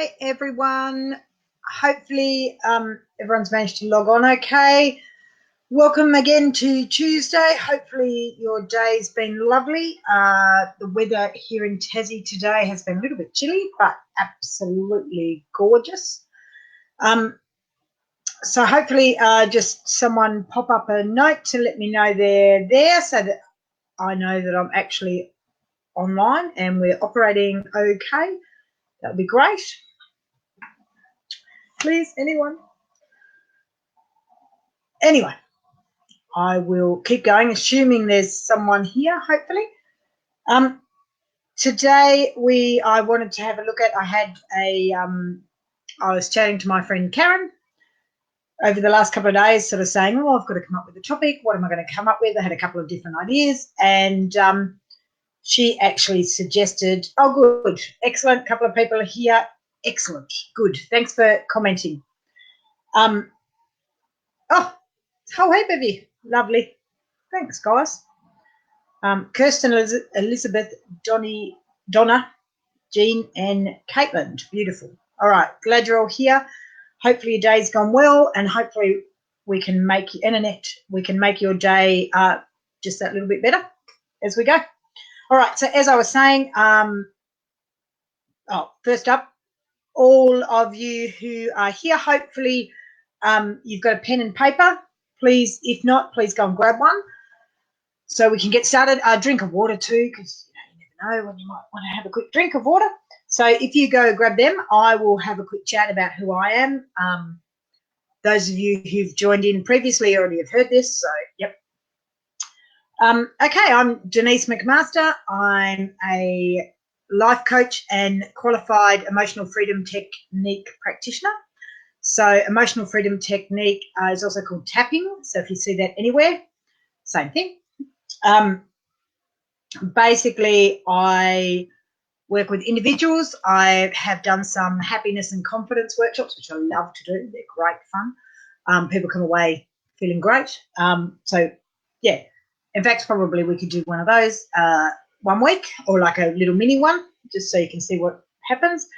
Hi, everyone. Hopefully everyone's managed to log on okay. Welcome again to Tuesday. Hopefully your day's been lovely. The weather here in Tassie today has been a little bit chilly, but absolutely gorgeous. So hopefully just someone pop up a note to let me know they're there so that I know that I'm actually online and we're operating okay. That would be great. Please, anyone? Anyway, I will keep going, assuming there's someone here, hopefully. Today I wanted to have a look at, I was chatting to my friend Karen over the last couple of days, sort of saying, oh, I've got to come up with a topic. What am I going to come up with? I had a couple of different ideas, and she actually suggested, oh, good, excellent, couple of people are here, excellent, good, thanks for commenting. Oh, whole heap of you, lovely, thanks, guys. Kirsten, Elizabeth, Donna, Jean, and Caitlin, beautiful. All right, glad you're all here. Hopefully your day's gone well, and hopefully we can make your internet, we can make your day just that little bit better as we go. All right, so as I was saying, first up, all of you who are here, hopefully you've got a pen and paper. Please, if not, please go and grab one so we can get started. A drink of water too, because you never know when you might want to have a quick drink of water. So if you go grab them, I will have a quick chat about who I am. Those of you who've joined in previously already have heard this, so yep. Okay, I'm Denise McMaster. I'm a life coach and qualified emotional freedom technique practitioner. So emotional freedom technique is also called tapping. So if you see that anywhere, same thing. Basically, I work with individuals. I have done some happiness and confidence workshops, which I love to do. They're great fun. People come away feeling great. So, yeah, in fact, probably we could do one of those 1 week, or like a little mini one, just so you can see what happens.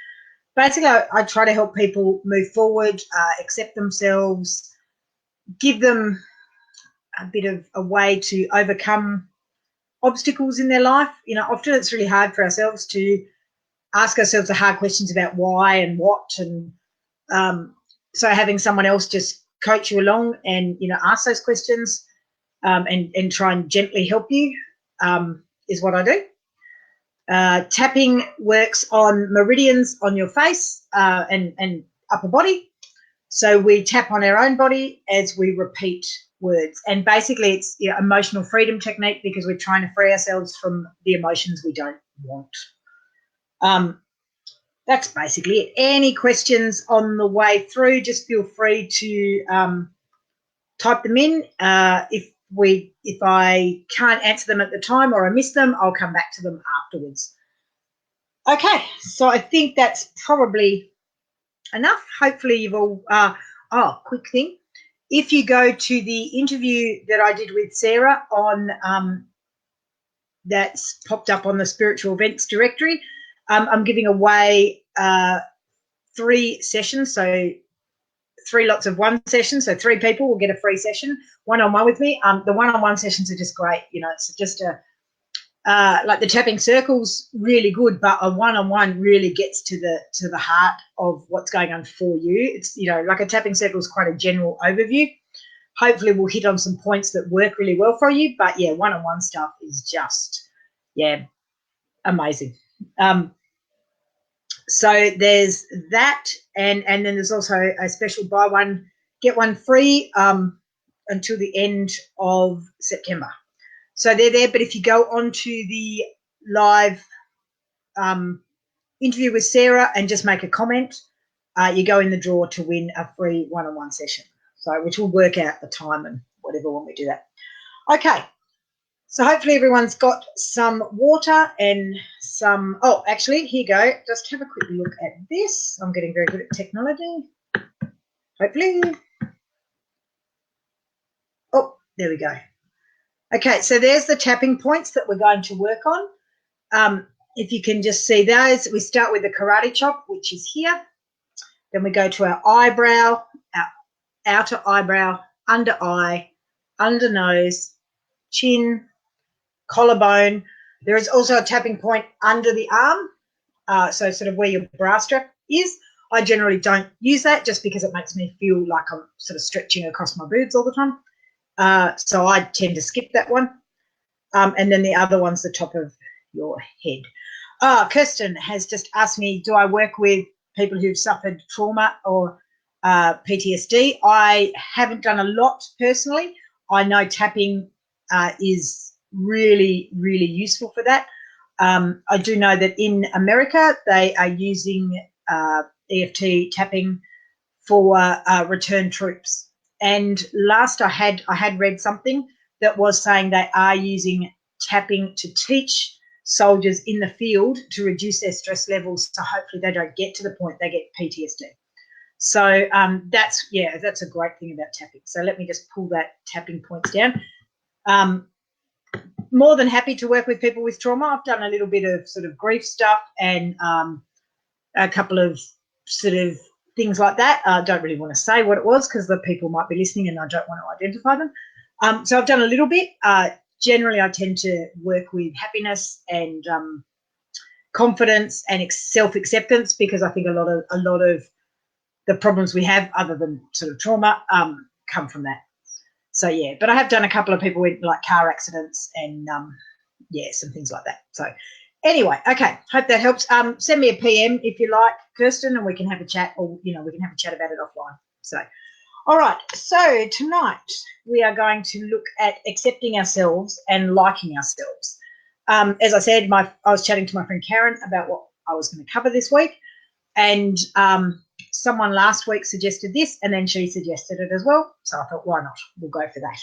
Basically, I try to help people move forward, accept themselves, give them a bit of a way to overcome obstacles in their life. You know, often it's really hard for ourselves to ask ourselves the hard questions about why and what, and so having someone else just coach you along and, you know, ask those questions and try and gently help you is what I do. Tapping works on meridians on your face and upper body. So we tap on our own body as we repeat words. And basically it's emotional freedom technique, because we're trying to free ourselves from the emotions we don't want. That's basically it. Any questions on the way through, just feel free to type them in. If I can't answer them at the time or I miss them, I'll come back to them afterwards. Okay, so I think that's probably enough. Hopefully you've all, quick thing. If you go to the interview that I did with Sarah on, that's popped up on the spiritual events directory, I'm giving away 3 sessions, so 3 lots of 1 session, so 3 people will get a free session, one-on-one with me. The one-on-one sessions are just great. You know, it's just like the tapping circle's really good, but a one-on-one really gets to the heart of what's going on for you. It's, you know, like a tapping circle is quite a general overview. Hopefully we'll hit on some points that work really well for you, but yeah, one-on-one stuff is just, yeah, amazing. So there's that, and then there's also a special buy one, get one free until the end of September. So they're there, but if you go on to the live interview with Sarah and just make a comment, you go in the draw to win a free one-on-one session, so which will work out the time and whatever when we do that. Okay. So hopefully everyone's got some water and some, oh, actually, here you go. Just have a quick look at this. I'm getting very good at technology. Hopefully. Oh, there we go. Okay, so there's the tapping points that we're going to work on. If you can just see those, we start with the karate chop, which is here. Then we go to our eyebrow, our outer eyebrow, under eye, under nose, chin, collarbone. There is also a tapping point under the arm, so sort of where your bra strap is. I generally don't use that just because it makes me feel like I'm sort of stretching across my boobs all the time. So I tend to skip that one. And then the other one's the top of your head. Kirsten has just asked me, do I work with people who've suffered trauma or PTSD? I haven't done a lot personally. I know tapping is really, really useful for that. I do know that in America, they are using EFT tapping for return troops. And last I had read something that was saying they are using tapping to teach soldiers in the field to reduce their stress levels, so hopefully they don't get to the point they get PTSD. So that's a great thing about tapping. So let me just pull that tapping points down. More than happy to work with people with trauma. I've done a little bit of sort of grief stuff and a couple of sort of things like that. I don't really want to say what it was because the people might be listening and I don't want to identify them. So I've done a little bit. Generally, I tend to work with happiness and confidence and self-acceptance because I think a lot of the problems we have, other than sort of trauma, come from that. So yeah, but I have done a couple of people with like car accidents and some things like that. So anyway, okay, hope that helps. Send me a PM if you like, Kirsten, and we can have a chat, or we can have a chat about it offline. So, all right. So tonight we are going to look at accepting ourselves and liking ourselves. As I said, I was chatting to my friend Karen about what I was going to cover this week, and someone last week suggested this, and then she suggested it as well. So I thought, why not? We'll go for that.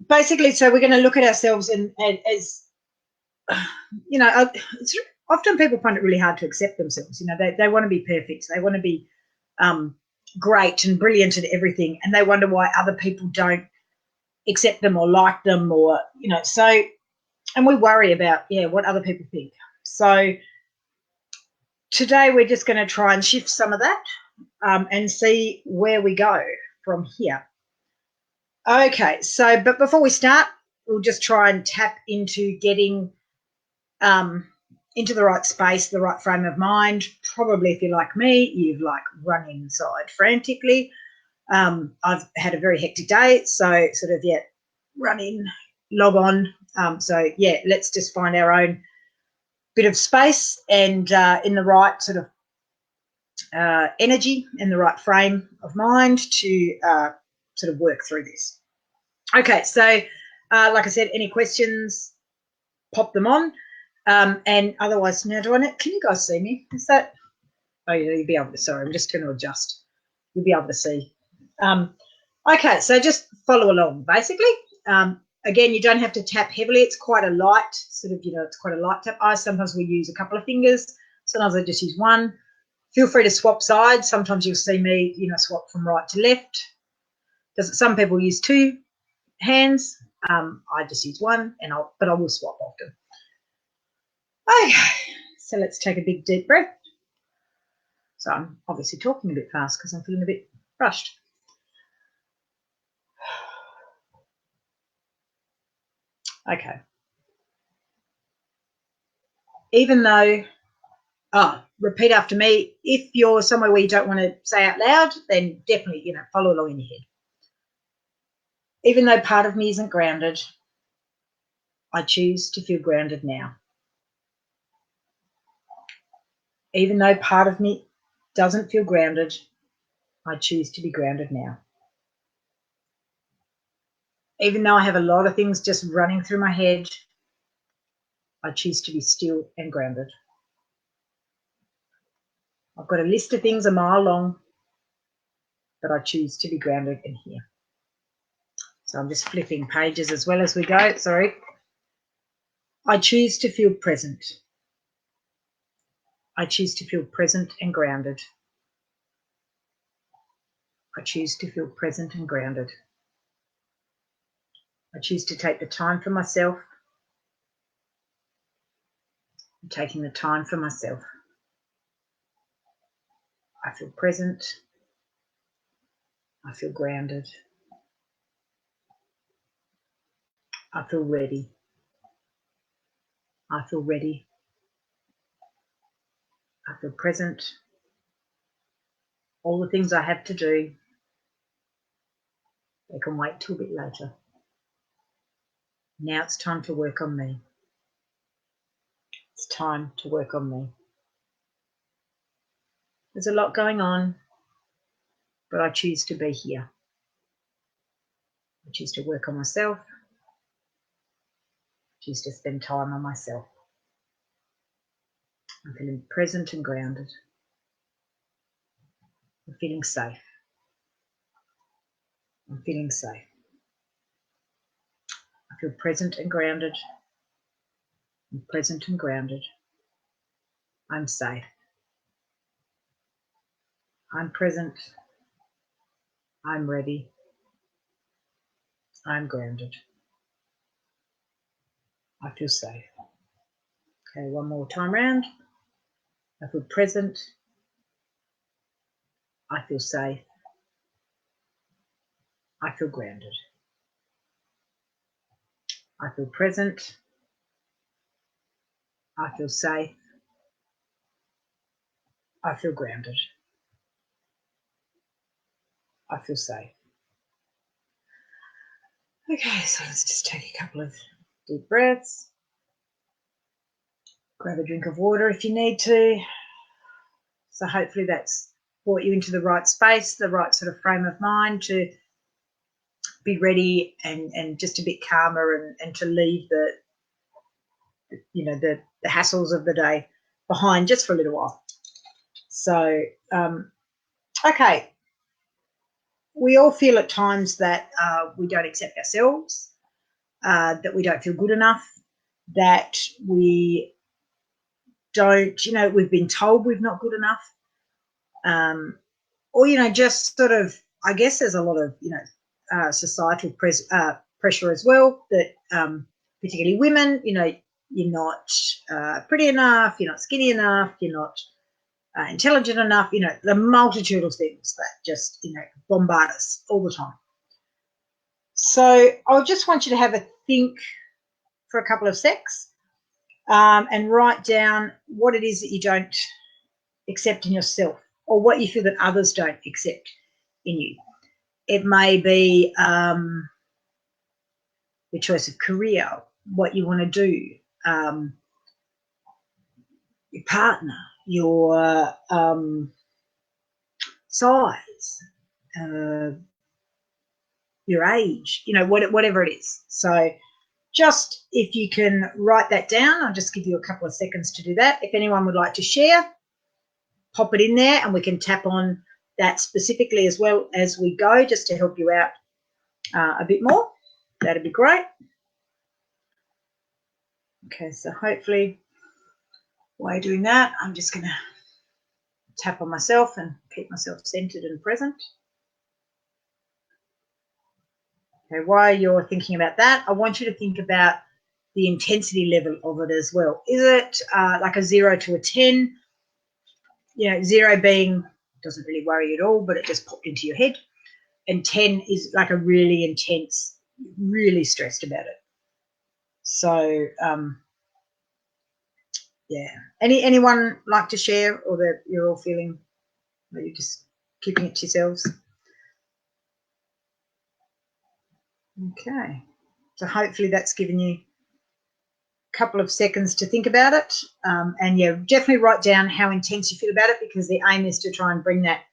Basically, so we're going to look at ourselves and as often people find it really hard to accept themselves. They want to be perfect. They want to be great and brilliant at everything, and they wonder why other people don't accept them or like them, or so. And we worry about what other people think. So today we're just going to try and shift some of that and see where we go from here. Okay, so but before we start, we'll just try and tap into getting into the right space, the right frame of mind. Probably if you're like me, you've like run inside frantically. I've had a very hectic day, so sort of run in, log on. Let's just find our own bit of space and in the right sort of energy and the right frame of mind to sort of work through this. Okay, so like I said, any questions, pop them on. And otherwise, now can you guys see me? Is that? Oh, yeah, you'll be able to. Sorry, I'm just going to adjust. You'll be able to see. Okay, so just follow along. Basically, again, you don't have to tap heavily. It's quite a light sort of, it's quite a light tap. Sometimes we use a couple of fingers. Sometimes I just use one. Feel free to swap sides. Sometimes you'll see me, swap from right to left. Some people use two hands. I just use one, but I will swap often. Okay, so let's take a big deep breath. So I'm obviously talking a bit fast because I'm feeling a bit rushed. Okay. Even though, repeat after me. If you're somewhere where you don't want to say out loud, then definitely, follow along in your head. Even though part of me isn't grounded, I choose to feel grounded now. Even though part of me doesn't feel grounded, I choose to be grounded now. Even though I have a lot of things just running through my head, I choose to be still and grounded. I've got a list of things a mile long, but I choose to be grounded in here. So I'm just flipping pages as well as we go. Sorry. I choose to feel present. I choose to feel present and grounded. I choose to feel present and grounded. I choose to take the time for myself. I'm taking the time for myself. I feel present. I feel grounded. I feel ready. I feel ready. I feel present. All the things I have to do, they can wait till a bit later. Now it's time to work on me. It's time to work on me. There's a lot going on, but I choose to be here. I choose to work on myself. I choose to spend time on myself. I'm feeling present and grounded. I'm feeling safe. I'm feeling safe. I feel present and grounded. I'm present and grounded. I'm safe. I'm present. I'm ready. I'm grounded. I feel safe. Okay, one more time round. I feel present. I feel safe. I feel grounded. I feel present. I feel safe. I feel grounded. I feel safe. Okay, so let's just take a couple of deep breaths. Grab a drink of water if you need to. So hopefully that's brought you into the right space, the right sort of frame of mind to be ready and just a bit calmer and to leave the hassles of the day behind just for a little while. So, okay. We all feel at times that we don't accept ourselves, that we don't feel good enough, that we don't, we've been told we're not good enough, or, just sort of, I guess there's a lot of, societal pressure as well that particularly women, you're not pretty enough, you're not skinny enough, you're not intelligent enough, the multitude of things that just, bombard us all the time. So I just want you to have a think for a couple of secs and write down what it is that you don't accept in yourself or what you feel that others don't accept in you. It may be your choice of career, what you want to do, your partner, your size, your age, whatever it is. So just if you can write that down, I'll just give you a couple of seconds to do that. If anyone would like to share, pop it in there and we can tap on that specifically as well as we go just to help you out a bit more. That'd be great. Okay, so hopefully while you're doing that, I'm just going to tap on myself and keep myself centered and present. Okay, while you're thinking about that, I want you to think about the intensity level of it as well. Is it like a 0 to a 10? 0 being doesn't really worry you at all, but it just popped into your head. And 10 is like a really intense, really stressed about it. So, yeah. Anyone like to share, or that you're all feeling that you're just keeping it to yourselves? Okay. So hopefully that's given you a couple of seconds to think about it. And yeah, definitely write down how intense you feel about it, because the aim is to try and bring that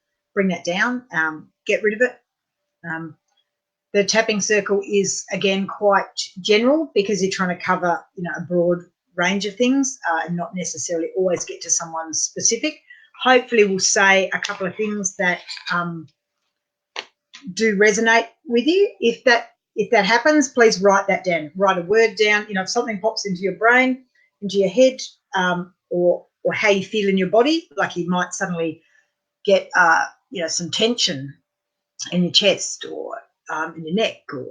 down, get rid of it. The tapping circle is, again, quite general because you're trying to cover, a broad range of things and not necessarily always get to someone specific. Hopefully we'll say a couple of things that do resonate with you. If that happens, please write that down. Write a word down. If something pops into your brain, into your head, or how you feel in your body, like you might suddenly get, some tension in your chest or in your neck or,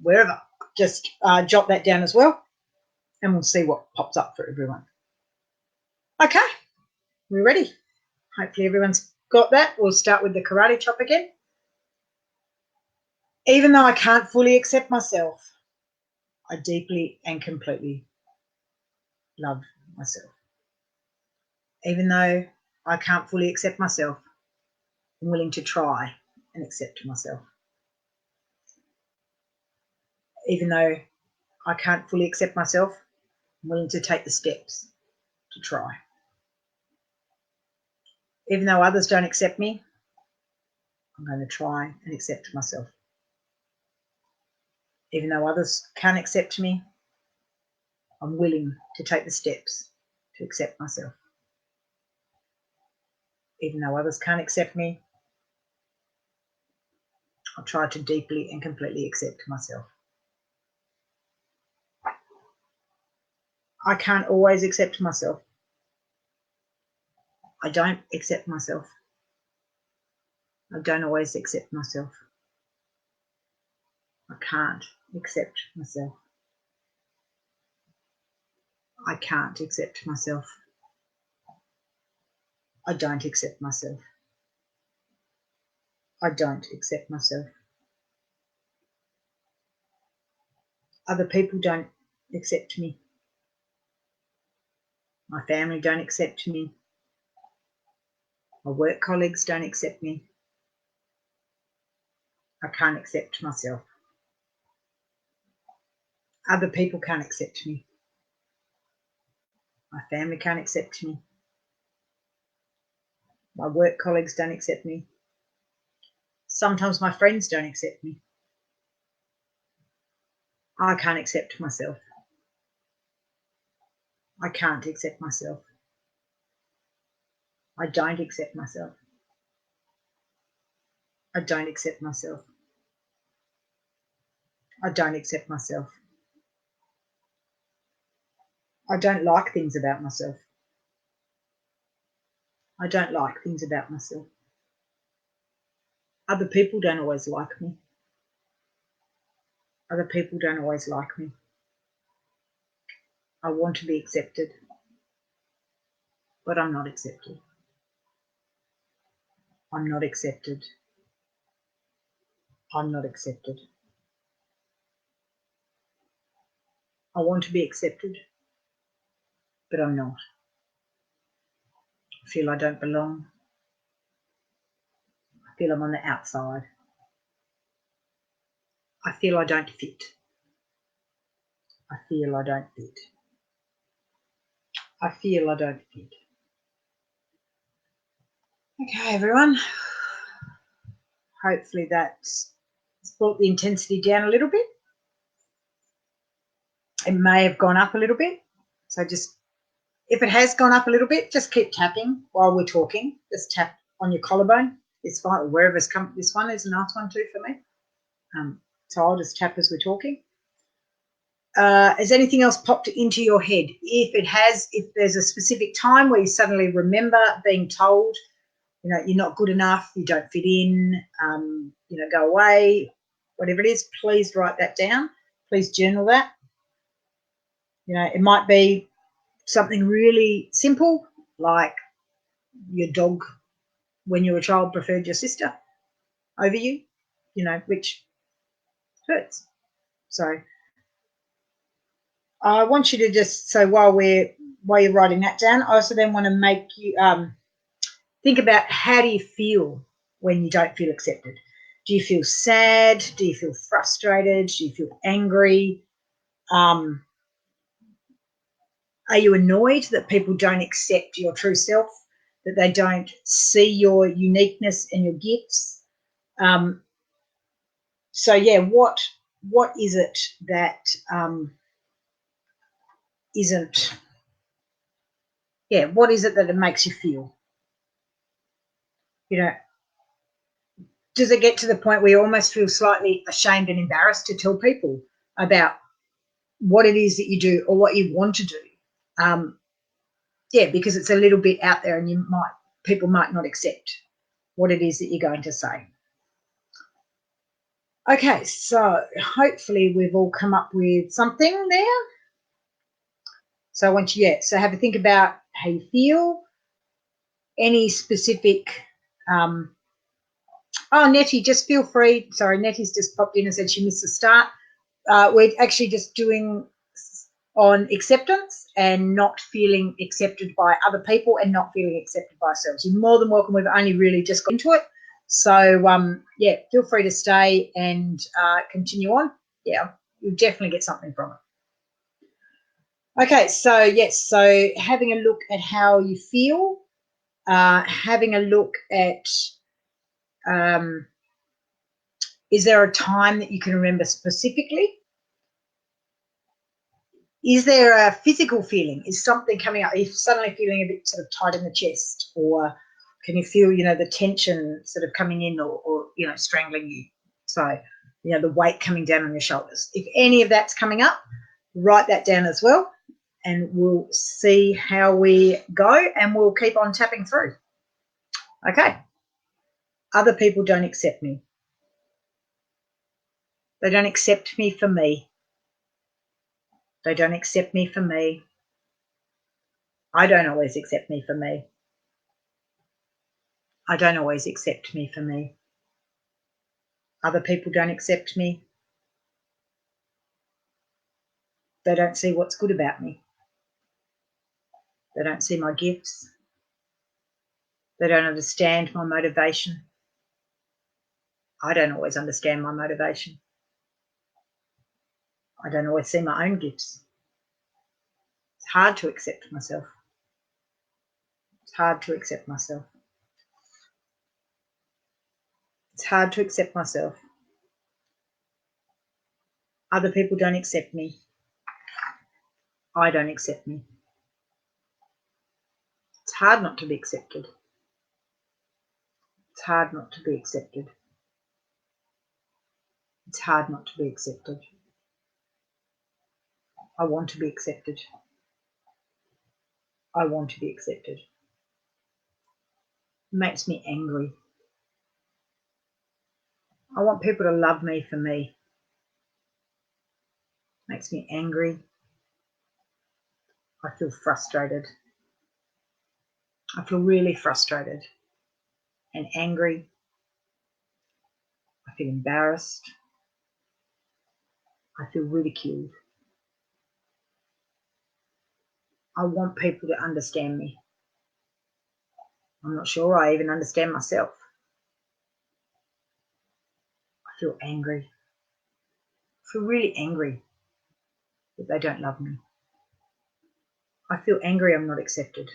wherever, just jot that down as well, and we'll see what pops up for everyone. Okay, we're ready. Hopefully everyone's got that. We'll start with the karate chop again. Even though I can't fully accept myself, I deeply and completely love myself. Even though I can't fully accept myself, I'm willing to try and accept myself. Even though I can't fully accept myself, I'm willing to take the steps to try. Even though others don't accept me, I'm going to try and accept myself. Even though others can't accept me, I'm willing to take the steps to accept myself. Even though others can't accept me, I'll try to deeply and completely accept myself. I can't always accept myself. I don't accept myself. I don't always accept myself. I can't accept myself. I can't accept myself. I don't accept myself. I don't accept myself. Other people don't accept me. My family don't accept me. My work colleagues don't accept me. I can't accept myself. Other people can't accept me. My family can't accept me. My work colleagues don't accept me. Sometimes my friends don't accept me. I can't accept myself. I can't accept myself. I don't accept myself. I don't accept myself. I don't accept myself. I don't like things about myself. I don't like things about myself. Other people don't always like me. Other people don't always like me. I want to be accepted, but I'm not accepted. I'm not accepted. I'm not accepted. I want to be accepted, but I'm not. I feel I don't belong. I feel I'm on the outside. I feel I don't fit. I feel I don't fit. I feel I don't fit. Okay, everyone. Hopefully that's brought the intensity down a little bit. It may have gone up a little bit. So just, if it has gone up a little bit, just keep tapping while we're talking. Just tap on your collarbone. It's fine, or wherever's come. This one is a nice one too for me. So I'll just tap as we're talking. Has anything else popped into your head? If it has, if there's a specific time where you suddenly remember being told, you're not good enough, you don't fit in, go away, whatever it is, please write that down. Please journal that. It might be something really simple, like your dog, when you were a child, preferred your sister over you, which hurts. So I want you to just, so while you're writing that down, I also then want to make you think about, how do you feel when you don't feel accepted? Do you feel sad? Do you feel frustrated? Do you feel angry? Are you annoyed that people don't accept your true self, that they don't see your uniqueness and your gifts? So yeah, what is it that isn't? Yeah, what is it that it makes you feel? Does it get to the point where you almost feel slightly ashamed and embarrassed to tell people about what it is that you do or what you want to do? Because it's a little bit out there, and people might not accept what it is that you're going to say. Okay, so hopefully we've all come up with something there. So I want you, so have a think about how you feel. any specific, Nettie, just feel free. Sorry, Nettie's just popped in and said she missed the start. We're actually just doing on acceptance and not feeling accepted by other people and not feeling accepted by ourselves. You're more than welcome. We've only really just got into it. So, yeah, feel free to stay and continue on. Yeah, you'll definitely get something from it. Okay, so, yes, so having a look at how you feel, having a look at is there a time that you can remember specifically? Is there a physical feeling? Is something coming up? Are you suddenly feeling a bit sort of tight in the chest? Or can you feel, the tension sort of coming in or strangling you? So, the weight coming down on your shoulders. If any of that's coming up, write that down as well. And we'll see how we go and we'll keep on tapping through. Okay. Other people don't accept me. They don't accept me for me. They don't accept me for me. I don't always accept me for me. I don't always accept me for me. Other people don't accept me. They don't see what's good about me. They don't see my gifts. They don't understand my motivation. I don't always understand my motivation. I don't always see my own gifts. It's hard to accept myself. It's hard to accept myself. It's hard to accept myself. Other people don't accept me. I don't accept me. It's hard not to be accepted. It's hard not to be accepted. It's hard not to be accepted. I want to be accepted. I want to be accepted. It makes me angry. I want people to love me for me. It makes me angry. I feel frustrated. I feel really frustrated and angry. I feel embarrassed. I feel ridiculed. I want people to understand me. I'm not sure I even understand myself. I feel angry. I feel really angry that they don't love me. I feel angry I'm not accepted.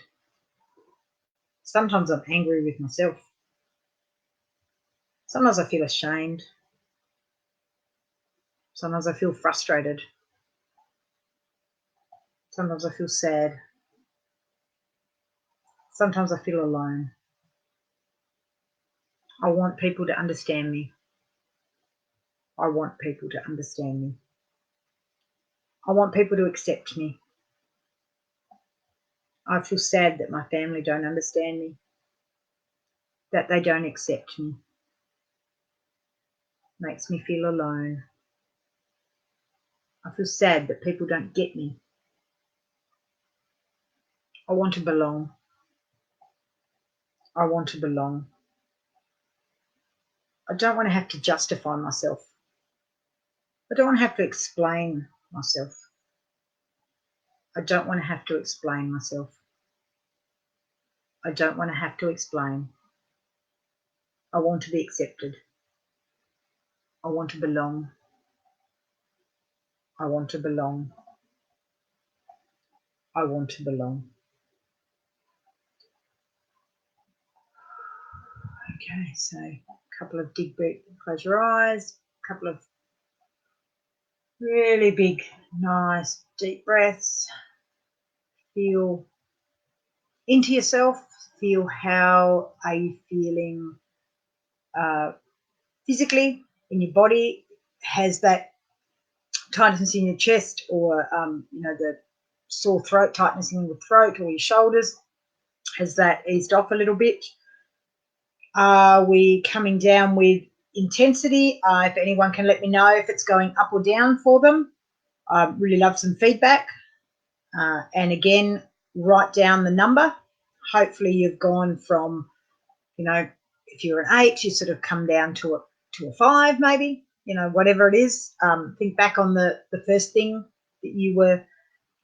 Sometimes I'm angry with myself. Sometimes I feel ashamed. Sometimes I feel frustrated. Sometimes I feel sad. Sometimes I feel alone. I want people to understand me. I want people to understand me. I want people to accept me. I feel sad that my family don't understand me, that they don't accept me. Makes me feel alone. I feel sad that people don't get me. I want to belong. I want to belong. I don't want to have to justify myself. I don't want to have to explain myself. I don't want to have to explain myself. I don't want to have to explain. I want to be accepted. I want to belong. I want to belong. I want to belong. Okay, so a couple of deep breaths, close your eyes, a couple of really big, nice, deep breaths. Feel into yourself. Feel how are you feeling physically in your body. Has that tightness in your chest or, the sore throat, tightness in your throat or your shoulders, has that eased off a little bit? Are we coming down with intensity? If anyone can let me know if it's going up or down for them. I'd really love some feedback. And again, write down the number, hopefully you've gone from, you know, if you're an 8, you sort of come down to a 5 maybe, you know, whatever it is. Think back on the first thing that you were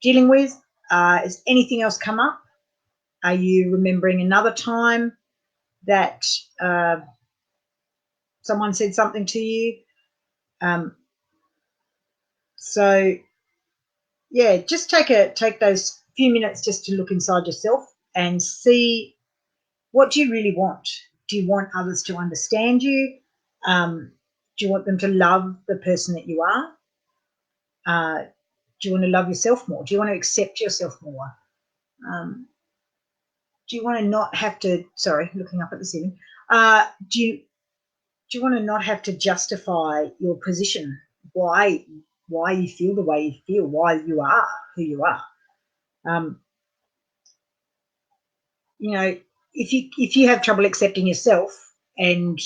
dealing with. Has anything else come up? Are you remembering another time that someone said something to you? So yeah, just take those few minutes just to look inside yourself and see, what do you really want? Do you want others to understand you? Do you want them to love the person that you are? Do you want to love yourself more? Do you want to accept yourself more? Do you want to not have to, sorry, looking up at the ceiling, do you want to not have to justify your position, why you feel the way you feel, why you are who you are? You know, if you have trouble accepting yourself and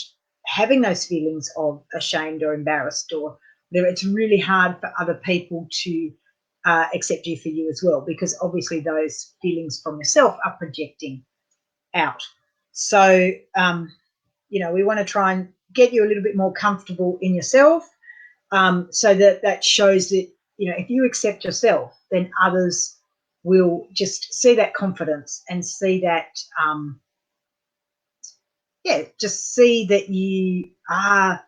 having those feelings of ashamed or embarrassed or whatever, it's really hard for other people to accept you for you as well, because obviously those feelings from yourself are projecting out. So, you know, we want to try and get you a little bit more comfortable in yourself, so that shows that, you know, if you accept yourself, then others will just see that confidence and see that, just see that you are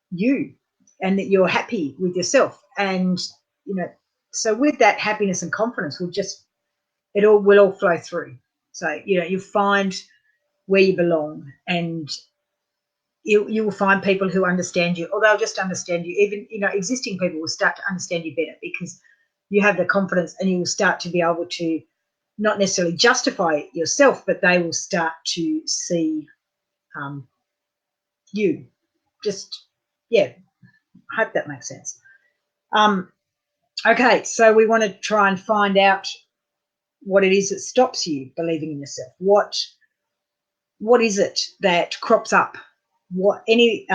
you and that you're happy with yourself. And, you know, so with that happiness and confidence will all flow through. So, you know, you find where you belong, and you will find people who understand you, or they'll just understand you. Even, you know, existing people will start to understand you better because you have the confidence, and you will start to be able to not necessarily justify yourself, but they will start to see you. Just, yeah, I hope that makes sense. Okay, so we want to try and find out what it is that stops you believing in yourself. What is it that crops up? Any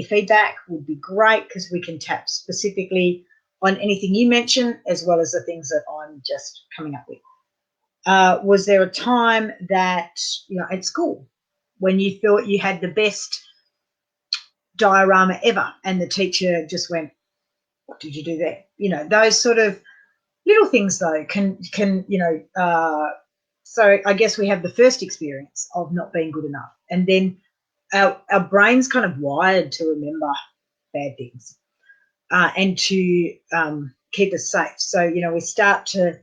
feedback would be great, because we can tap specifically on anything you mention as well as the things that I'm just coming up with. Was there a time that, you know, at school when you thought you had the best diorama ever and the teacher just went, "What did you do there?" You know, those sort of little things though can you know. So I guess we have the first experience of not being good enough, and then our brain's kind of wired to remember bad things, and to keep us safe. So, you know, we start to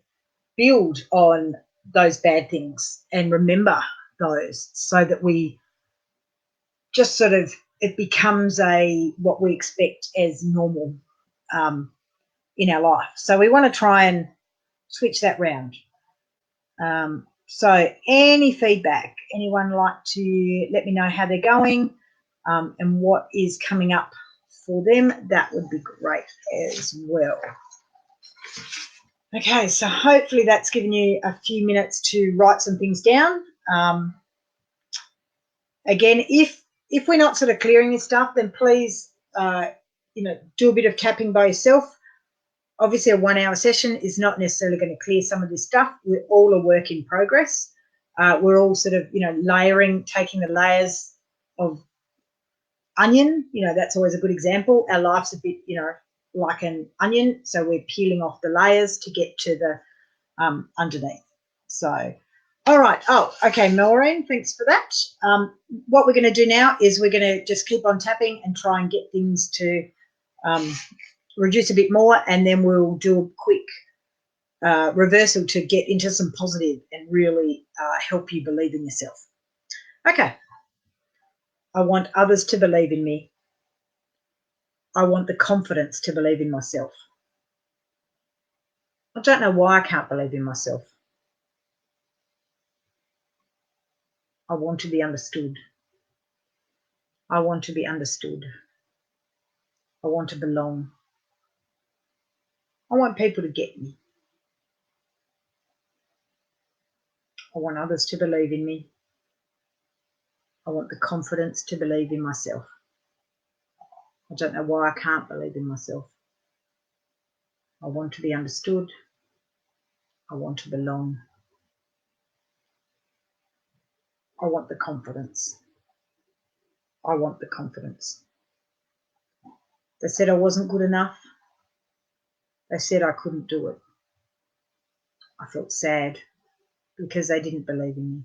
build on those bad things and remember those, so that we just sort of, it becomes what we expect as normal in our life. So we want to try and switch that round. So any feedback, anyone like to let me know how they're going, and what is coming up for them? That would be great as well. Okay, so hopefully that's given you a few minutes to write some things down. Again, if we're not sort of clearing this stuff, then please, you know, do a bit of tapping by yourself. Obviously, a 1-hour session is not necessarily going to clear some of this stuff. We're all a work in progress. We're all sort of, you know, layering, taking the layers of onion. You know, that's always a good example. Our life's a bit, you know, like an onion. So we're peeling off the layers to get to the underneath. So, all right. Oh, okay, Maureen, thanks for that. What we're going to do now is we're going to just keep on tapping and try and get things to reduce a bit more, and then we'll do a quick reversal to get into some positive and really help you believe in yourself. Okay. I want others to believe in me. I want the confidence to believe in myself. I don't know why I can't believe in myself. I want to be understood. I want to be understood. I want to belong. I want people to get me. I want others to believe in me. I want the confidence to believe in myself. I don't know why I can't believe in myself. I want to be understood. I want to belong. I want the confidence. I want the confidence. They said I wasn't good enough. They said I couldn't do it. I felt sad because they didn't believe in me.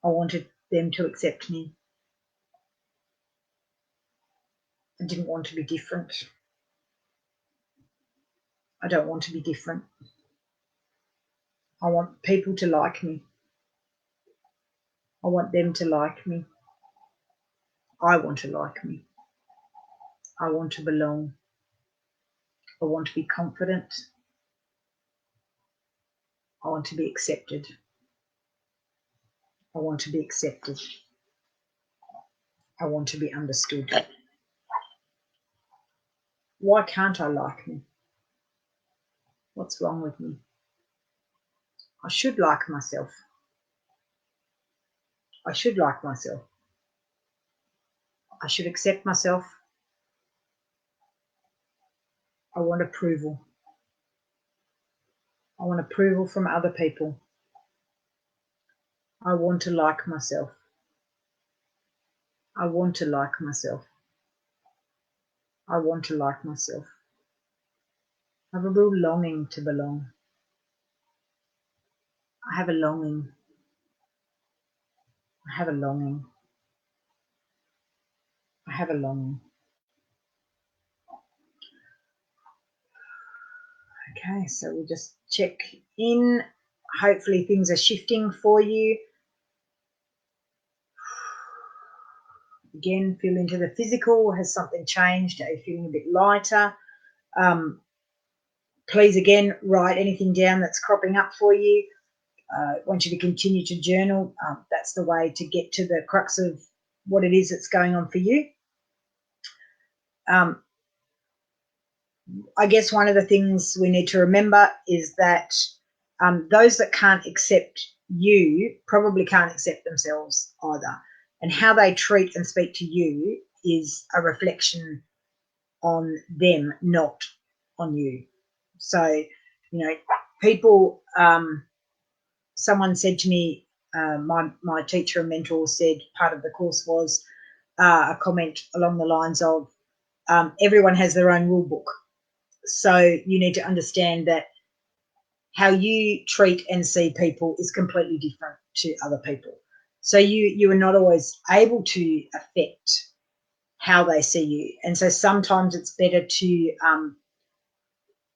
I wanted them to accept me. I didn't want to be different. I don't want to be different. I want people to like me. I want them to like me. I want to like me. I want to belong. I want to be confident. I want to be accepted. I want to be accepted. I want to be understood. Why can't I like me? What's wrong with me? I should like myself. I should like myself. I should accept myself. I want approval. I want approval from other people. I want to like myself. I want to like myself. I want to like myself. I have a real longing to belong. I have a longing. I have a longing. I have a longing. Okay, so we'll just check in. Hopefully things are shifting for you. Again, feel into the physical. Has something changed? Are you feeling a bit lighter? Please, again, write anything down that's cropping up for you. I want you to continue to journal. That's the way to get to the crux of what it is that's going on for you. I guess one of the things we need to remember is that those that can't accept you probably can't accept themselves either. And how they treat and speak to you is a reflection on them, not on you. So, people, someone said to me, my teacher and mentor said part of the course was a comment along the lines of everyone has their own rule book. So you need to understand that how you treat and see people is completely different to other people. So you are not always able to affect how they see you. And so sometimes it's better to,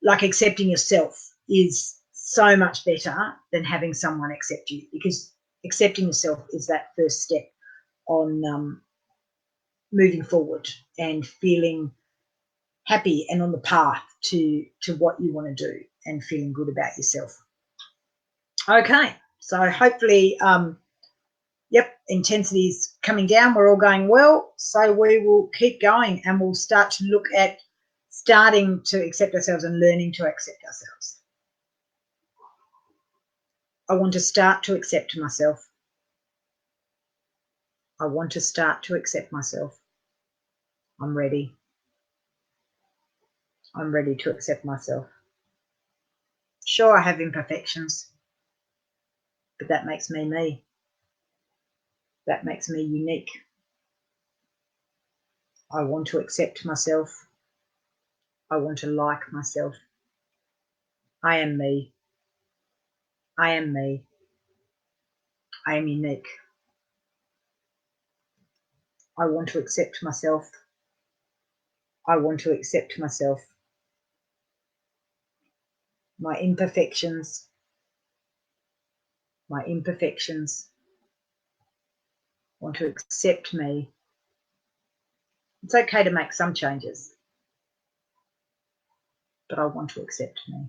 like accepting yourself is so much better than having someone accept you, because accepting yourself is that first step on moving forward and feeling happy and on the path to what you want to do and feeling good about yourself. Okay, so hopefully, intensity is coming down. We're all going well. So we will keep going and we'll start to look at starting to accept ourselves and learning to accept ourselves. I want to start to accept myself. I want to start to accept myself. I'm ready. I'm ready to accept myself. Sure, I have imperfections, but that makes me me. That makes me unique. I want to accept myself. I want to like myself. I am me. I am me. I am unique. I want to accept myself. I want to accept myself. My imperfections. My imperfections. I want to accept me. It's okay to make some changes, but I want to accept me.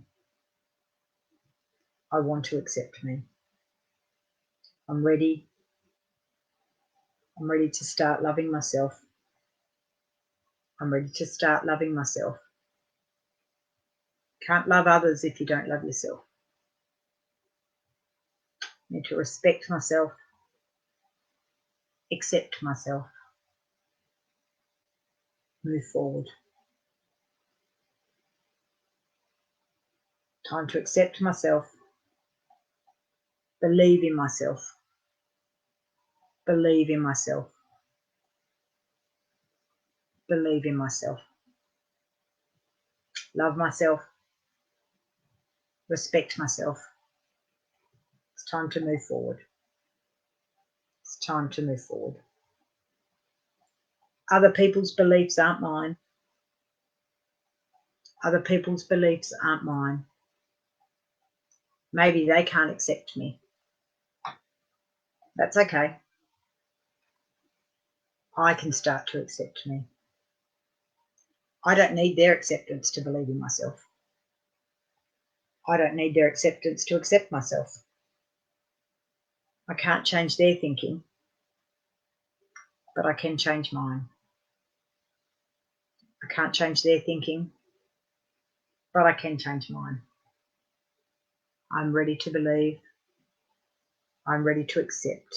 I want to accept me. I'm ready. I'm ready to start loving myself. I'm ready to start loving myself. Can't love others if you don't love yourself. I need to respect myself, accept myself, move forward. Time to accept myself, believe in myself, Believe in myself. Believe in myself. Love myself. Respect myself. It's time to move forward. It's time to move forward. Other people's beliefs aren't mine. Other people's beliefs aren't mine. Maybe they can't accept me. That's okay. I can start to accept me. I don't need their acceptance to believe in myself. I don't need their acceptance to accept myself. I can't change their thinking, but I can change mine. I can't change their thinking, but I can change mine. I'm ready to believe. I'm ready to accept.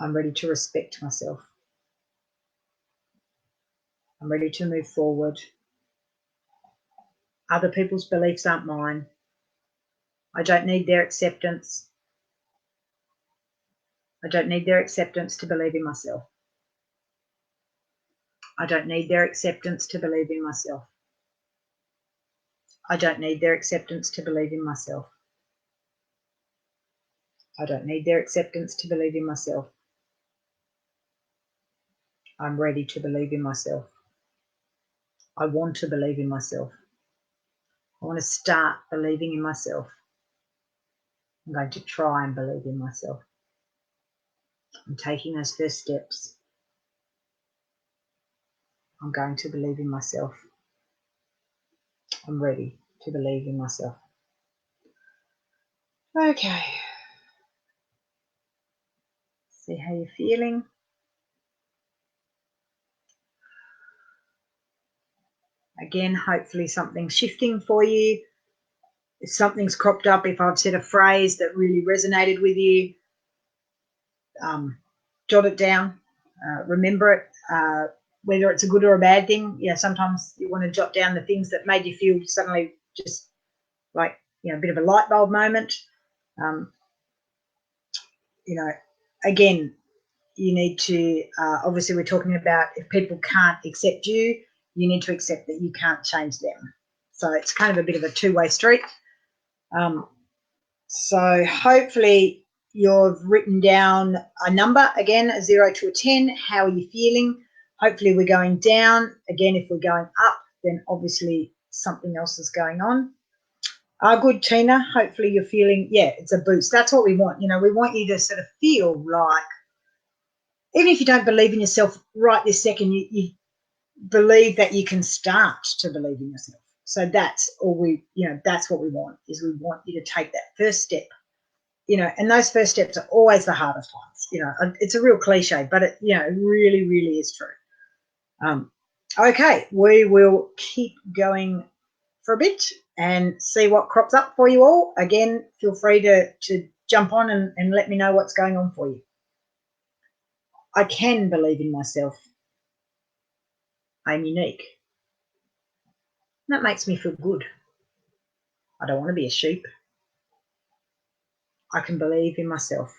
I'm ready to respect myself. I'm ready to move forward. Other people's beliefs aren't mine. I don't need their acceptance. I don't need their acceptance to believe in myself. I don't need their acceptance to believe in myself. I don't need their acceptance to believe in myself. I don't need their acceptance to believe in myself. I'm ready to believe in myself. I want to believe in myself. I want to start believing in myself. I'm going to try and believe in myself. I'm taking those first steps. I'm going to believe in myself. I'm ready to believe in myself. Okay. See how you're feeling. Again, hopefully something's shifting for you. If something's cropped up, if I've said a phrase that really resonated with you, jot it down, remember it, whether it's a good or a bad thing. You know, sometimes you want to jot down the things that made you feel suddenly just like, you know, a bit of a light bulb moment. You know, again, you need to, obviously we're talking about if people can't accept you, you need to accept that you can't change them. So it's kind of a bit of a two-way street. So hopefully you've written down a number, again, a 0 to a 10. How are you feeling? Hopefully we're going down. Again, if we're going up, then obviously something else is going on. Good, Tina. Hopefully you're feeling, yeah, it's a boost. That's what we want. You know, we want you to sort of feel like, even if you don't believe in yourself right this second, you believe that you can start to believe in yourself. So that's all we, you know, that's what we want, is we want you to take that first step, you know, and those first steps are always the hardest ones. You know, it's a real cliche, but it, you know, really, really is true. Okay, we will keep going for a bit and see what crops up for you all. Again, feel free to jump on and let me know what's going on for you. I can believe in myself. I'm unique. That makes me feel good. I don't want to be a sheep. I can believe in myself.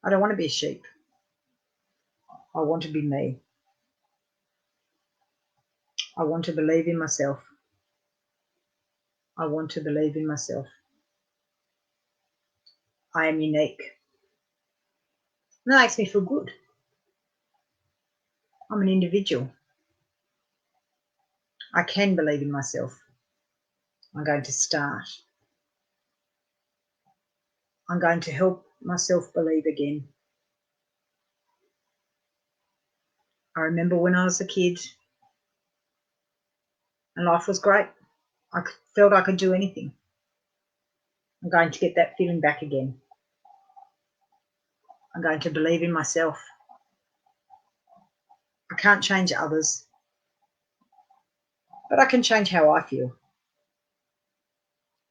I don't want to be a sheep. I want to be me. I want to believe in myself. I want to believe in myself. I am unique. That makes me feel good. I'm an individual. I can believe in myself. I'm going to start. I'm going to help myself believe again. I remember when I was a kid and life was great. I felt I could do anything. I'm going to get that feeling back again. I'm going to believe in myself. I can't change others, but I can change how I feel.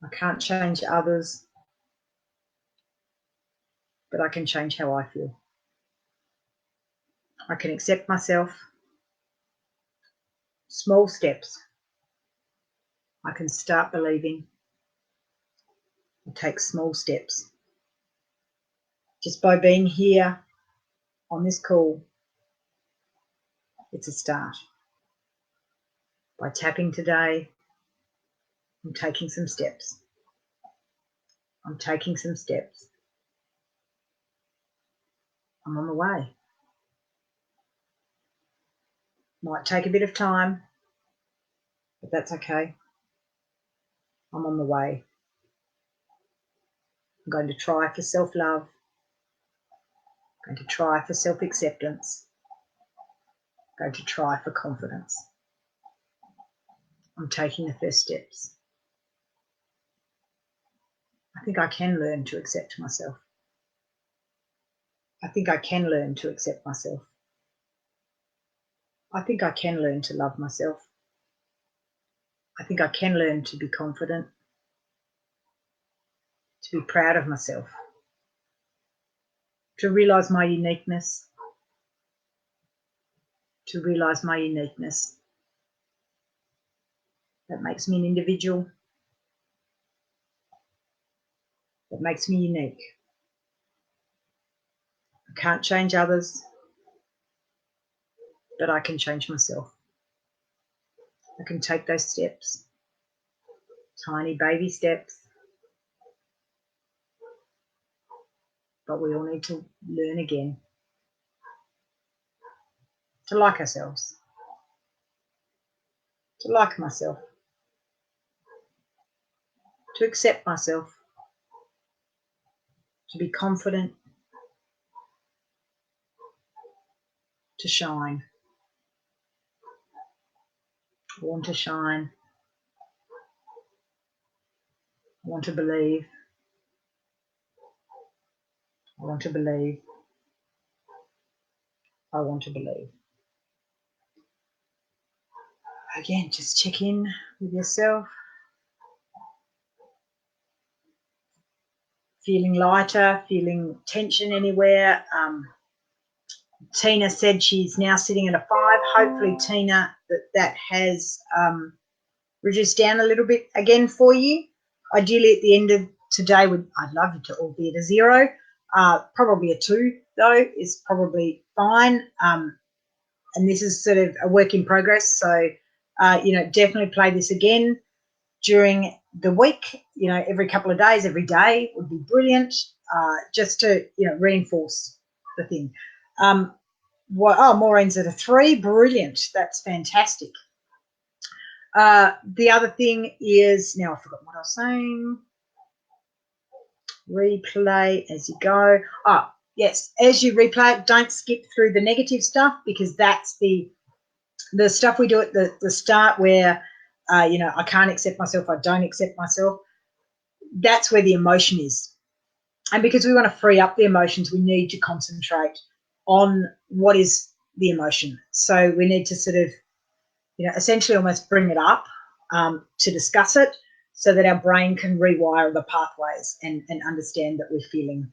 I can't change others, but I can change how I feel. I can accept myself. Small steps. I can start believing. It takes small steps Just by being here on this call, it's a start. By tapping today, I'm taking some steps. I'm taking some steps. I'm on the way. Might take a bit of time, but that's okay. I'm on the way. I'm going to try for self-love. I'm going to try for self-acceptance. I'm going to try for confidence. I'm taking the first steps. I think I can learn to accept myself. I think I can learn to accept myself. I think I can learn to love myself. I think I can learn to be confident, to be proud of myself, to realise my uniqueness, to realise my uniqueness. That makes me an individual. That makes me unique. I can't change others, but I can change myself. I can take those steps, tiny baby steps, but we all need to learn again to like ourselves, to like myself, to accept myself, to be confident, to shine. I want to shine. I want to believe. I want to believe. I want to believe. Again, just check in with yourself. Feeling lighter, feeling tension anywhere. Tina said she's now sitting at a 5. Hopefully, Tina, that has reduced down a little bit again for you. Ideally, at the end of today, I'd love you to all be at a 0. Probably a 2, though, is probably fine. And this is sort of a work in progress. So, definitely play this again during the week. Every couple of days, every day would be brilliant, just to, reinforce the thing. Maureen's at a 3. Brilliant. That's fantastic. The other thing is, now I forgot what I was saying. Replay as you go. Yes, as you replay it, don't skip through the negative stuff, because that's the stuff we do at the start where, I can't accept myself, I don't accept myself. That's where the emotion is. And because we want to free up the emotions, we need to concentrate on what is the emotion. So we need to sort of, essentially almost bring it up to discuss it, so that our brain can rewire the pathways and understand that we're feeling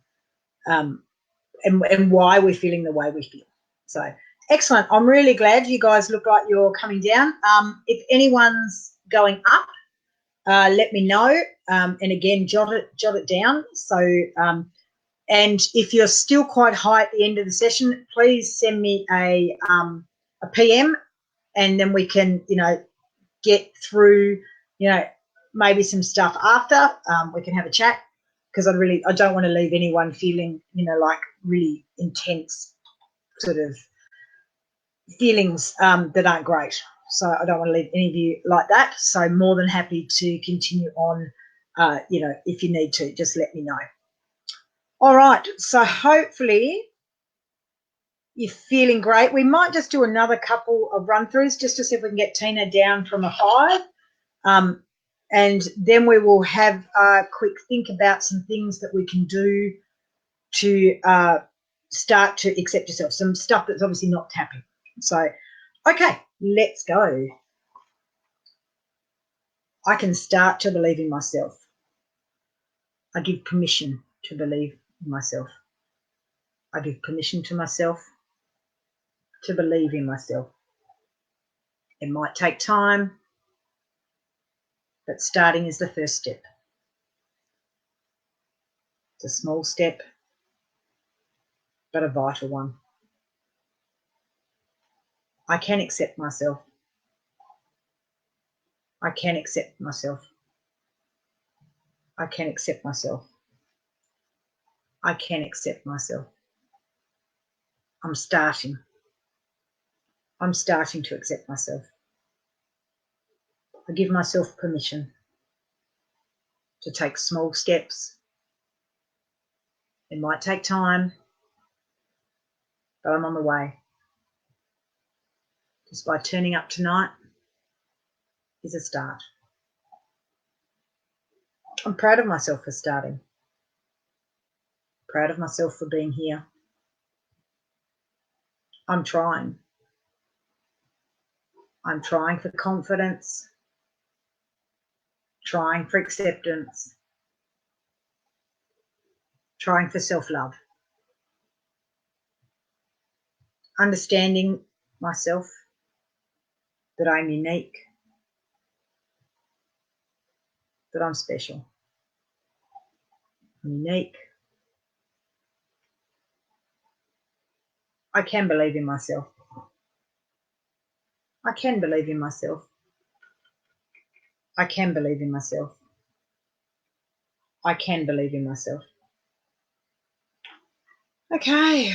and why we're feeling the way we feel. So excellent. I'm really glad you guys look like you're coming down. If anyone's going up, let me know. And again, jot it down. So, and if you're still quite high at the end of the session, please send me a PM, and then we can, get through, maybe some stuff after. We can have a chat, because I don't want to leave anyone feeling, like really intense sort of feelings that aren't great. So I don't want to leave any of you like that. So more than happy to continue on, if you need to, just let me know. All right. So hopefully you're feeling great. We might just do another couple of run-throughs just to see if we can get Tina down from a 5. And then we will have a quick think about some things that we can do to start to accept yourself, some stuff that's obviously not tapping. So, okay, let's go. I can start to believe in myself. I give permission to believe in myself. I give permission to myself to believe in myself. It might take time, but starting is the first step. It's a small step, but a vital one. I can accept myself. I can accept myself. I can accept myself. I can accept myself. I'm starting to accept myself. I give myself permission to take small steps. It might take time, but I'm on the way. Just by turning up tonight is a start. I'm proud of myself for starting. Proud of myself for being here. I'm trying. I'm trying for confidence, trying for acceptance, trying for self-love. Understanding myself, that I'm unique, that I'm special. I'm unique. I can believe in myself. I can believe in myself. I can believe in myself. I can believe in myself. Okay.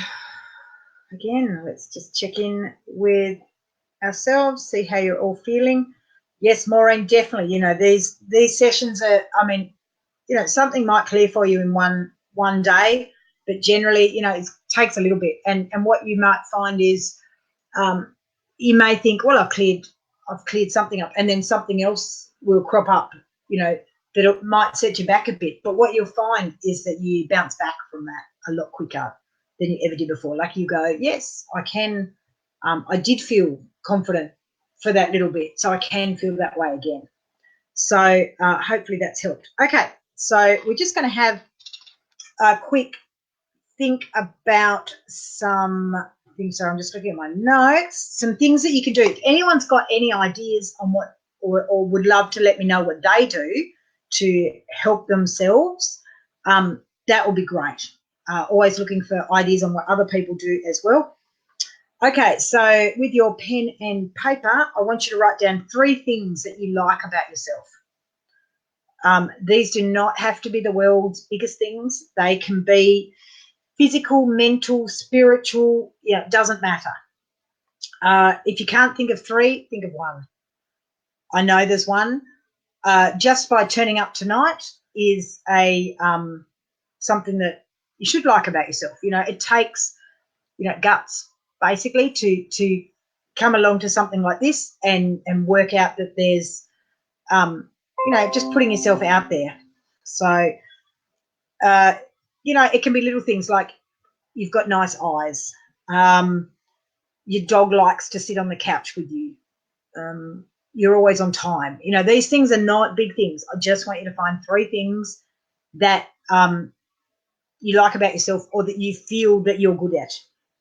Again, let's just check in with ourselves, see how you're all feeling. Yes, Maureen, definitely. You know, these sessions are, I mean, you know, something might clear for you in one day, but generally, you know, it takes a little bit. And what you might find is you may think, well, I've cleared something up, and then something else will crop up, you know, that it might set you back a bit. But what you'll find is that you bounce back from that a lot quicker than you ever did before. Like you go, yes, I can. I did feel confident for that little bit, so I can feel that way again. So hopefully that's helped. Okay, so we're just going to have a quick think about some things. So I'm just looking at my notes. Some things that you can do. If anyone's got any ideas on what, or would love to let me know what they do to help themselves, that will be great. Always looking for ideas on what other people do as well. Okay, so with your pen and paper, I want you to write down 3 things that you like about yourself. These do not have to be the world's biggest things. They can be physical, mental, spiritual, yeah, it doesn't matter. If you can't think of 3, think of 1. I know there's one. Just by turning up tonight is a something that you should like about yourself. You know, it takes, you know, guts basically to come along to something like this and work out that there's, you know, just putting yourself out there. So, you know, it can be little things like you've got nice eyes. Your dog likes to sit on the couch with you. You're always on time. You know, these things are not big things. I just want you to find 3 things that you like about yourself, or that you feel that you're good at.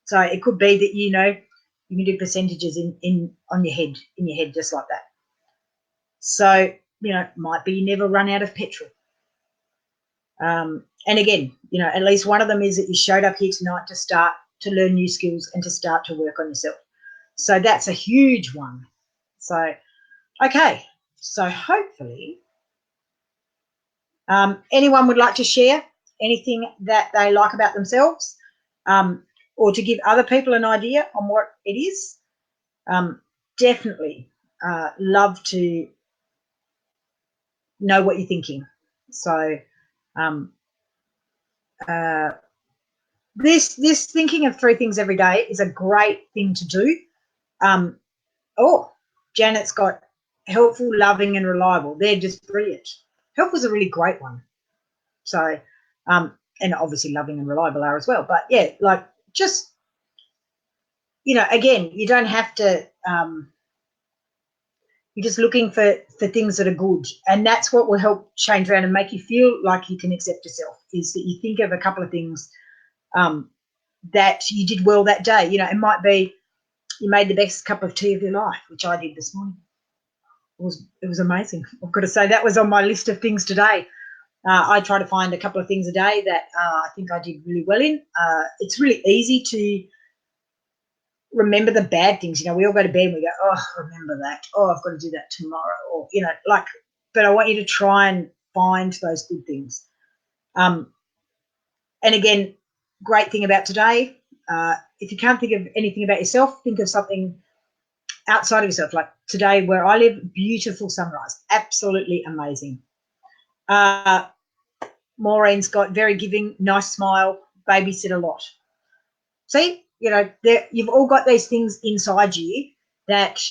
So it could be that, you know, you can do percentages in your head just like that. So, you know, might be you never run out of petrol. And again, you know, at least one of them is that you showed up here tonight to start to learn new skills and to start to work on yourself. So that's a huge one. So, okay. So hopefully anyone would like to share anything that they like about themselves, or to give other people an idea on what it is. Definitely love to know what you're thinking. So this thinking of 3 things every day is a great thing to do. Oh, Janet's got helpful, loving, and reliable. They're just brilliant. Helpful is a really great one. So, and obviously loving and reliable are as well. But yeah, like just, you know, again, you don't have to, you're just looking for things that are good. And that's what will help change around and make you feel like you can accept yourself, is that you think of a couple of things that you did well that day. You know, it might be you made the best cup of tea of your life, which I did this morning. It was amazing. I've got to say that was on my list of things today. I try to find a couple of things a day that I think I did really well in. It's really easy to remember the bad things. We all go to bed and we go, oh, remember that. Oh, I've got to do that tomorrow. Or, but I want you to try and find those good things. And again, great thing about today, if you can't think of anything about yourself, think of something outside of yourself. Like today where I live, beautiful sunrise, absolutely amazing. Maureen's got very giving, nice smile, babysit a lot. See, you've all got these things inside you that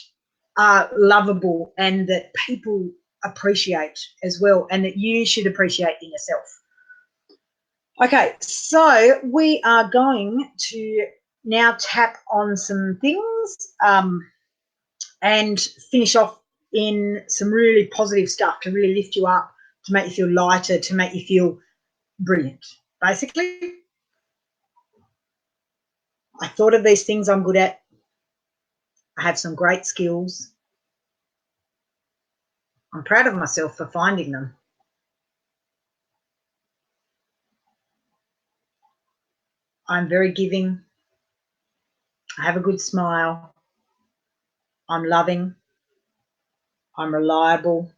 are lovable and that people appreciate as well, and that you should appreciate in yourself. Okay, so we are going to now tap on some things and finish off in some really positive stuff to really lift you up, to make you feel lighter, to make you feel brilliant. Basically, I thought of these things I'm good at. I have some great skills. I'm proud of myself for finding them. I'm very giving. I have a good smile. I'm loving. I'm reliable.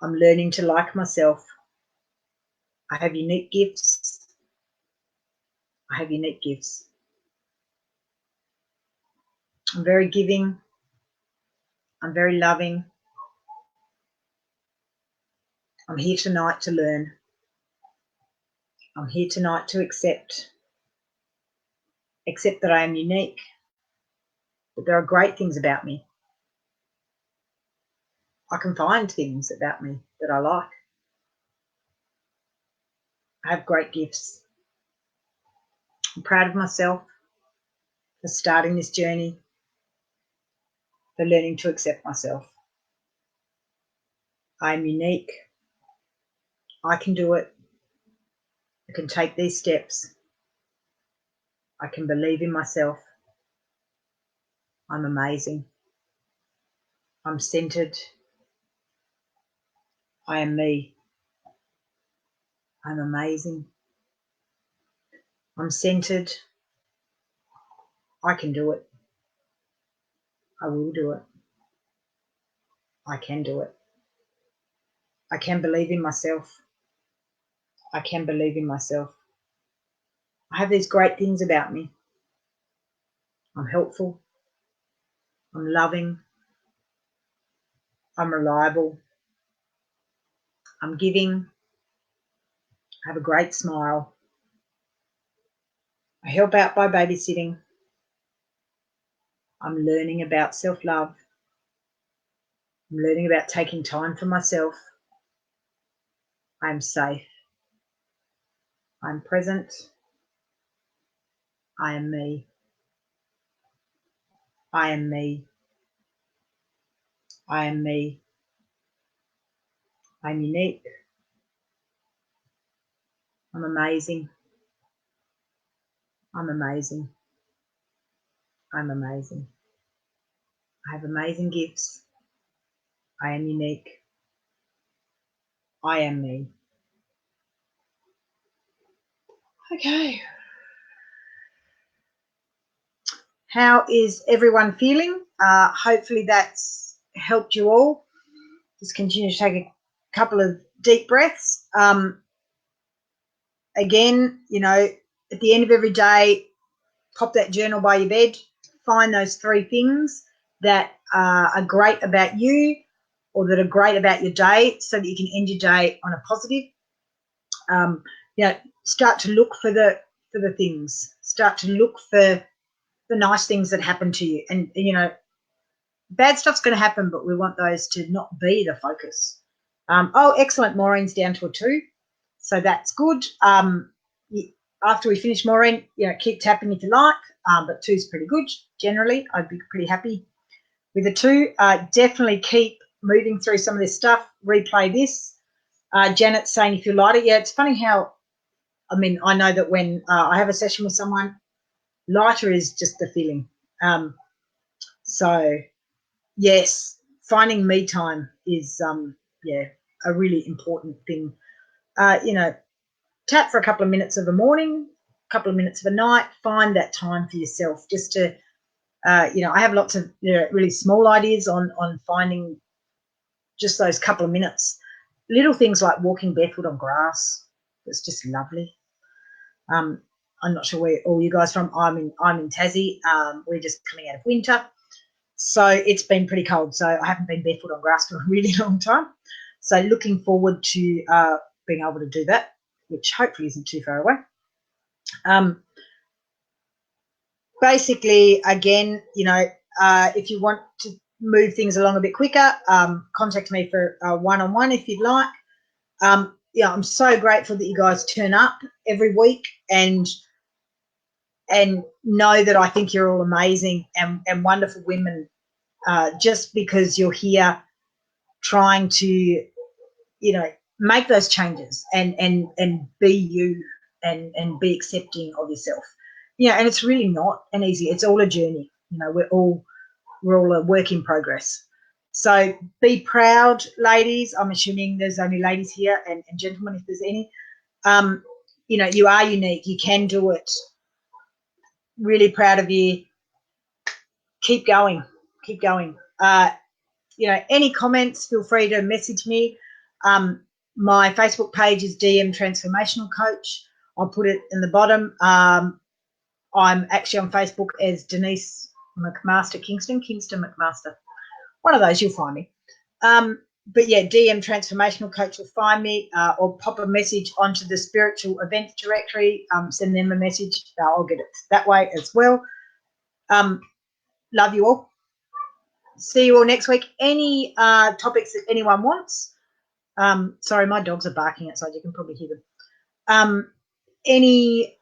I'm learning to like myself. I have unique gifts. I have unique gifts. I'm very giving. I'm very loving. I'm here tonight to learn. I'm here tonight to accept that I am unique, that there are great things about me. I can find things about me that I like. I have great gifts. I'm proud of myself for starting this journey, for learning to accept myself. I am unique. I can do it. I can take these steps. I can believe in myself. I'm amazing. I'm centered. I am me. I'm amazing. I'm centered. I can do it. I will do it. I can do it. I can believe in myself. I can believe in myself. I have these great things about me. I'm helpful. I'm loving. I'm reliable. I'm giving. I have a great smile. I help out by babysitting. I'm learning about self-love. I'm learning about taking time for myself. I'm safe. I'm present. I am me. I am me. I am me. I'm unique. I'm amazing. I'm amazing. I'm amazing. I have amazing gifts. I am unique. I am me. Okay. How is everyone feeling? Hopefully that's helped you all. Just continue to take a couple of deep breaths. Again, at the end of every day, pop that journal by your bed, find those 3 things that are great about you or that are great about your day so that you can end your day on a positive. Start to look for the things. Start to look for the nice things that happen to you. And bad stuff's going to happen, but we want those to not be the focus. Excellent. Maureen's down to a 2. So that's good. After we finish, Maureen, keep tapping if you like, but 2's pretty good. Generally, I'd be pretty happy with a 2. Definitely keep moving through some of this stuff. Replay this. Janet's saying if you light it. Yeah, it's funny how, I know that when I have a session with someone, lighter is just the feeling. So, yes, finding me time is, a really important thing. You know, tap for a couple of minutes of the morning, a couple of minutes of the night. Find that time for yourself, just to, you know, I have lots of really small ideas on finding just those couple of minutes. Little things like walking barefoot on grass. It's just lovely. I'm not sure where all you guys from. I'm in Tassie. We're just coming out of winter, so it's been pretty cold. So I haven't been barefoot on grass for a really long time. So looking forward to being able to do that, which hopefully isn't too far away. Basically, again, you know, if you want to move things along a bit quicker, contact me for a one-on-one if you'd like. Yeah, I'm so grateful that you guys turn up every week and know that I think you're all amazing and wonderful women, just because you're here trying to, you know, make those changes and be you and be accepting of yourself. Yeah, and it's really not an easy. It's all a journey. You know, we're all a work in progress. So be proud, ladies. I'm assuming there's only ladies here and gentlemen, if there's any. You know, you are unique. You can do it. Really proud of you. Keep going. Keep going. You know, any comments, feel free to message me. My Facebook page is DM Transformational Coach. I'll put it in the bottom. I'm actually on Facebook as Denise McMaster Kingston McMaster. One of those, you'll find me. But yeah, DM Transformational Coach will find me, or pop a message onto the Spiritual Events Directory. Send them a message. I'll get it that way as well. Love you all. See you all next week. Any topics that anyone wants. Sorry, my dogs are barking outside. You can probably hear them. Any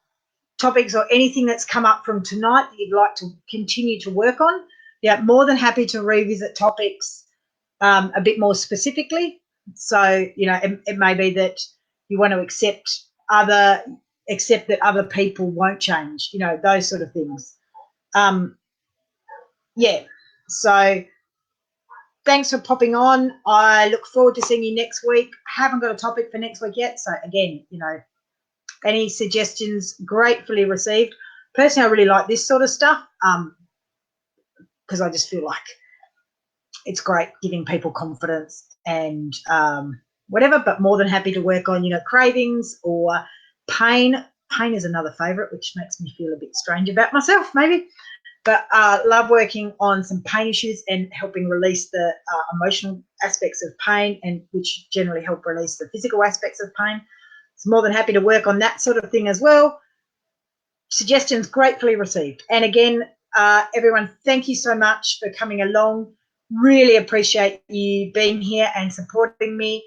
topics or anything that's come up from tonight that you'd like to continue to work on, yeah, more than happy to revisit topics a bit more specifically. So, you know, it may be that you want to accept that other people won't change, you know, those sort of things. Yeah, so thanks for popping on. I look forward to seeing you next week. I haven't got a topic for next week yet, so again, you know, any suggestions, gratefully received. Personally, I really like this sort of stuff because I just feel like it's great giving people confidence and whatever, but more than happy to work on, you know, cravings or pain. Pain is another favourite, which makes me feel a bit strange about myself maybe. But love working on some pain issues and helping release the emotional aspects of pain, and which generally help release the physical aspects of pain. So more than happy to work on that sort of thing as well. Suggestions gratefully received. And again, everyone, thank you so much for coming along. Really appreciate you being here and supporting me.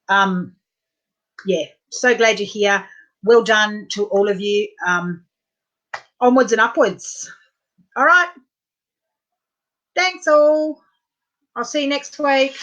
Yeah, so glad you're here. Well done to all of you. Onwards and upwards. All right. Thanks all. I'll see you next week.